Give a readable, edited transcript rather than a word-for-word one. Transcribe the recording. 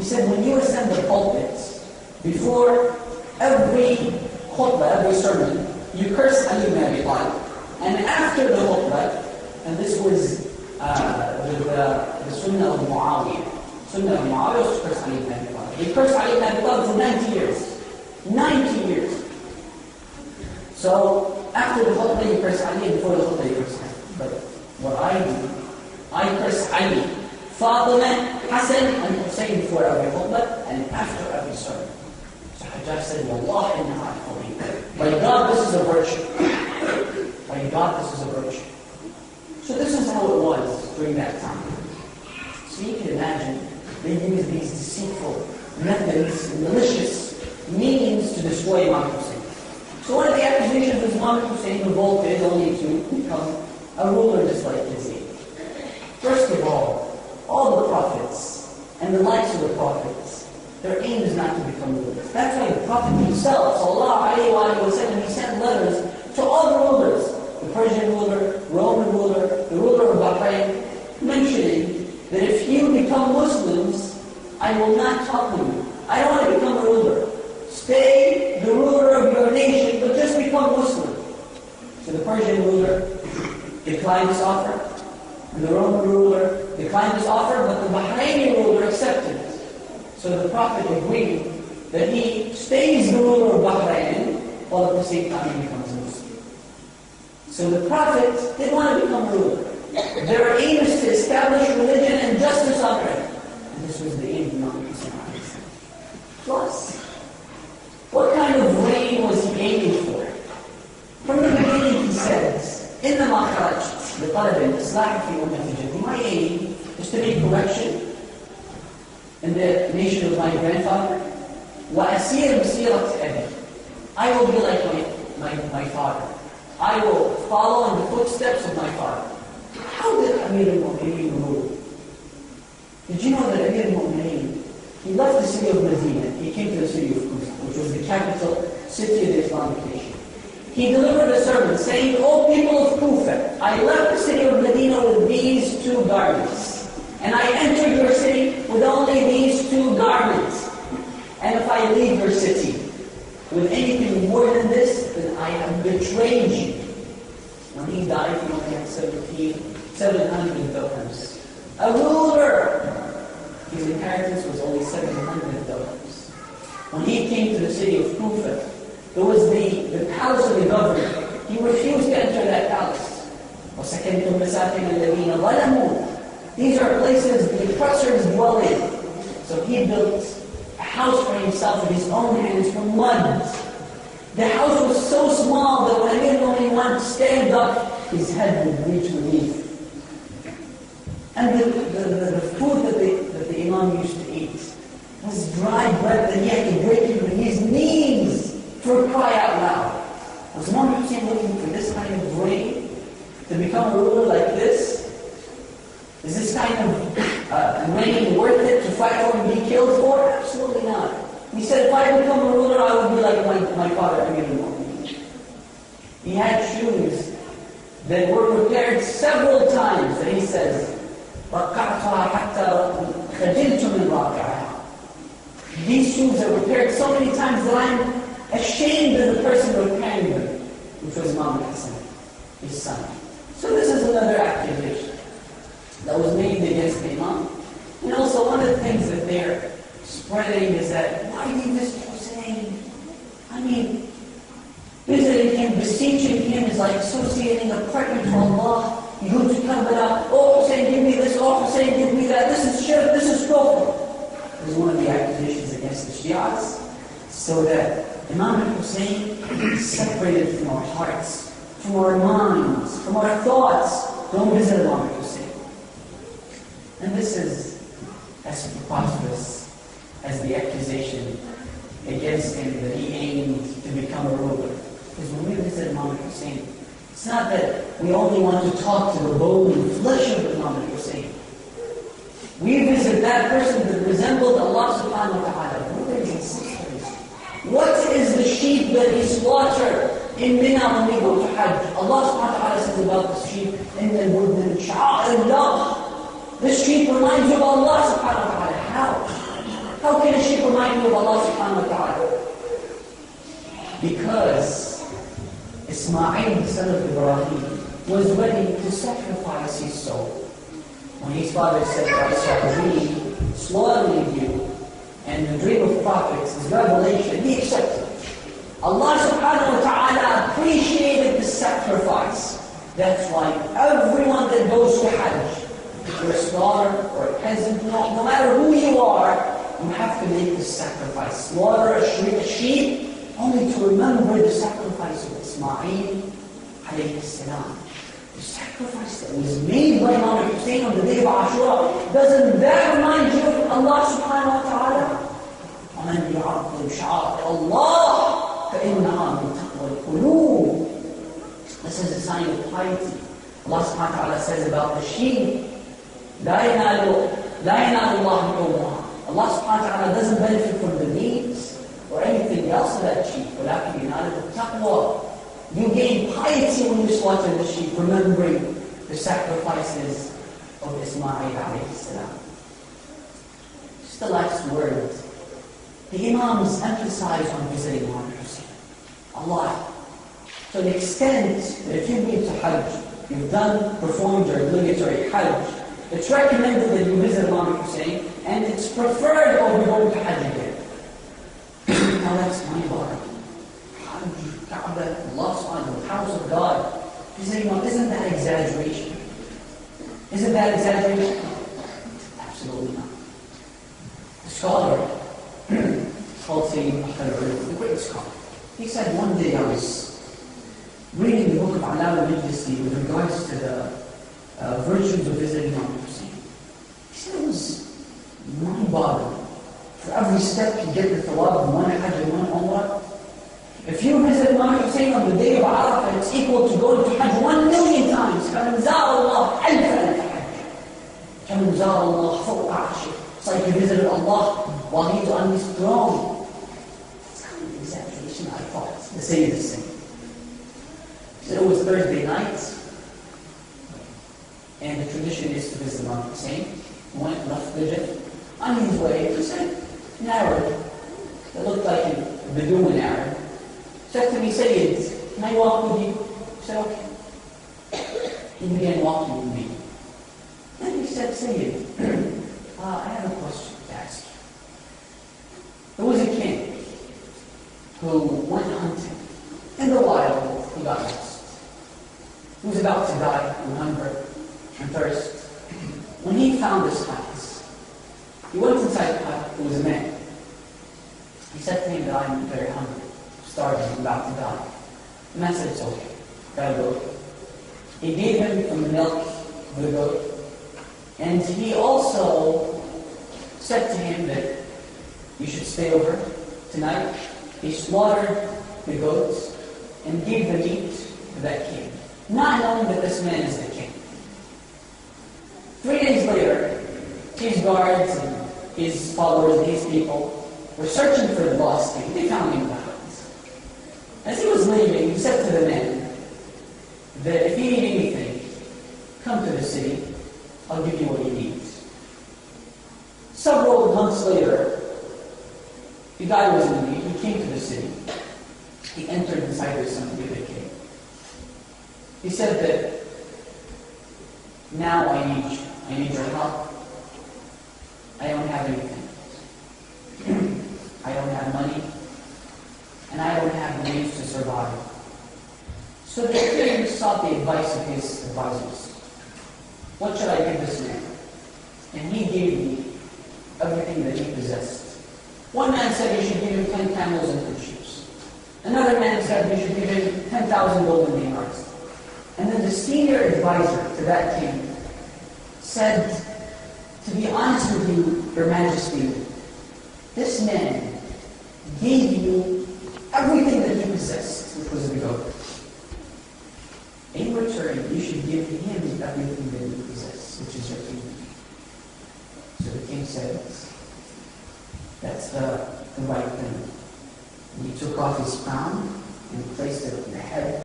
He said, when you ascend the pulpit, before every khutbah, every sermon, you curse Ali ibn Abi Talib. And after the khutbah, and this was with the Sunnah of Muawiyah. Sunnah of Muawiyah was to curse Ali ibn Abi Talib. He cursed Ali ibn Abi Talib for 90 years. 90 years. So, after the khutbah, you curse Ali, and before the khutbah, you curse Ali. But what I do, I curse Ali, Fatima, Hassan, and Hussein before every khutbah, and after every sermon. So Hajjaj said, Wallah inna a'afali. By God, this is a virtue. By God, this is a virtue. So this is how it was during that time. So you can imagine, they used these deceitful methods, malicious means to destroy Imam Hussein. So one of the accusations was Imam Hussein revolted only to become a ruler just like Yazid. First of all the prophets and the likes of the prophets, their aim is not to become rulers. That's why the Prophet himself, sallallahu alayhi wa sallam, he sent letters to all the rulers, the Persian ruler, Roman ruler, the ruler of Bahrain, mentioning that if you become Muslims, I will not talk to you. I don't want to become a ruler. Stay the ruler of your nation, but just become Muslim. So the Persian ruler declined this offer, and the Roman ruler declined this offer, but the Bahraini ruler accepted it. So the Prophet agreed that he stays the ruler of Bahrain, while at the same time he becomes a Muslim. So the Prophet didn't want to become a ruler. Their aim is to establish religion and justice on earth. And this was the aim of Muhammad. Plus, what kind of reign was he aiming for? From the beginning he says, إِنَّمَا خَرَجْتُ بِطَلَبِ الْإِصْلَاحِ فِي أُمَّةِ جَدِّي. My aim is to make correction in the nation of my grandfather. وَأَسِيرُ بِسِيرَةِ أَبِي. I will be like my father. I will follow in the footsteps of my father. How did Amir al-Mu'mineen rule? Did you know that Amir al-Mu'mineen, he left the city of Medina, he came to the city of Kufa, which was the capital city of the Islamic nation. He delivered a sermon saying, O people of Kufa, I left the city of Medina with these two garments. And I entered your city with only these two garments. And if I leave your city with anything more than this, then I have betrayed you. When he died, he only had 700 dirhams. A ruler! His inheritance was only 700 dirhams. When he came to the city of Kufa, there was the palace of the governor. He refused to enter that palace. وَسَكَنْتُمْ مَسَاكِنَ الَّذِينَ ظَلَمُوا. These are places the oppressors dwell in. So he built a house for himself with his own hands from mud. The house was so small that when Amir only wanted to stand up, his head would reach beneath. And the food that the Imam used to eat was dry bread that he had to break it with his knees to cry out loud. Was Imam Hussein looking for this kind of reign? To become a ruler like this? Is this kind of reign worth it to fight for and be killed for? Absolutely not. He said, if I become a ruler, I would be like my father, Amir al-Mu'mineen. He had shoes that were repaired several times, and he says, these shoes are repaired so many times that I'm ashamed of the person repairing them, which was Imam Hassan, his son. So this is another accusation that was made against the Imam. And also one of the things that they're spreading is that, why do you visit Hussein? I mean, visiting him, beseeching him is like associating a partner to Allah. You go to Karbala, oh Hussein, give me this, oh Hussein, give me that. This is shirk, this is kufr. This is one of the accusations against the Shias. So that Imam Hussein is separated from our hearts, from our minds, from our thoughts. Don't visit Imam Hussein. And this is as preposterous as the accusation against him that he aimed to become a ruler. Because when we visit Imam Hussein, it's not that we only want to talk to the bone and flesh of Imam Hussein. We visit that person that resembled Allah subhanahu wa ta'ala, brothers and sisters. What is the sheep that he slaughtered in Mina when we go to Hajj? Allah subhanahu wa ta'ala says about the sheep, إِنَّ الْوُدْنَ شَعَائِرُ اللَّهِ. This sheep reminds you of Allah subhanahu wa ta'ala. How? How can a sheep remind you of Allah subhanahu wa ta'ala? Because Ismail, the son of Ibrahim, was ready to sacrifice his soul. When his father said, I saw a dream slaughtering you, and the dream of prophets is revelation, he accepted. Allah subhanahu wa ta'ala appreciated the sacrifice. That's why everyone that goes to Hajj, if you're a scholar or a peasant, no matter who you are, you have to make the sacrifice. Slaughter a sheep only to remember the sacrifice of Ismail alayhi salam. The sacrifice that was made by Imam Hussein on the day of Ashura. Doesn't that remind you of Allah subhanahu wa ta'ala? وَمَنْ يُعَظِّمْ شَعَائِرَ اللَّهِ فَإِنَّهَا مِنْ تَقْوَى الْقُلُوبِ. This is a sign of piety. Allah subhanahu wa ta'ala says about the sheep, لَا يَنَالُ اللَّهُ لُحُومُهَا. Allah subhanahu wa ta'ala doesn't benefit from the meats or anything else of that sheep. وَلَكِنْ يَنَالُهُ التَّقْوَى. You gain piety when you slaughter the sheep, remembering the sacrifices of Ismail alayhi salam. Just the last word. The Imams emphasize on visiting Imam Hussein a lot. To an extent that if you've been to Hajj, you've performed your obligatory Hajj, it's recommended that you visit Imam Hussein, and it's preferred over going to Hajj again. Now that's my bar. Hajj, Kaaba, Allah subhanahu, the house of God. Visiting Imam, isn't that exaggeration? Isn't that exaggeration? Absolutely not. The scholar, called Sayyid Muhammad, the great scholar, he said one day I was reading the book of Alam al-Majlisi with regards to the virtues of visiting Imam Hussein. He said it was mind-boggling. For every step you get the thawab of one Hajj and one Umrah. If you visit Imam Hussein on the day of Arafah, it's equal to going to Hajj 1,000,000 times. كَمَنْ زَارَ اللَّهَ أَلْفَ حَجٍّ. كَمَنْ زَارَ اللَّهَ فَوْقَ عَرْشِهِ. It's like you visited Allah while He's on His throne. It's kind of an exaggeration, I thought, to say this thing. So it was Thursday night, and the tradition is to visit Imam Hussein. He went, left Fajr. On his way, he said, an Arab that looked like a Bedouin Arab, said to me, Sayyid, can I walk with you? I said, okay. He began walking with me. Then he said, Sayyid, I have a question to ask you. There was a king who went hunting in the wild, who got lost. He was about to die from hunger and thirst. When he found this hut, he went inside the hut. There was a man. He said to him that I'm very hungry, starving, I'm about to die. The man said, it's okay, gotta go. He gave him from the milk of the goat, and he also said to him that you should stay over tonight. He slaughtered the goats and gave the meat to that king, not knowing that this man is the king. 3 days later, his guards and his followers and his people were searching for the lost king. They found him in the hut. As he was leaving, he said to the man that if you need anything, come to the city, I'll give you what you need. Several months later, the guy was in need. He came to the city. He entered inside the assembly of the king. He said that, now I need your help. I don't have anything. I don't have money. And I don't have the means to survive. So the king sought the advice of his advisors. What should I give this man? And he gave me everything that he possessed. One man said you should give him 10 camels and 2 sheep. Another man said you should give him 10,000 golden dinars. And then the senior advisor to that king said, to be honest with you, Your Majesty, this man gave you everything that he possessed, which was the goat. In return, you should give him everything that he possessed, which is your kingdom. So the king said, that's the right thing. And he took off his crown and placed it on the head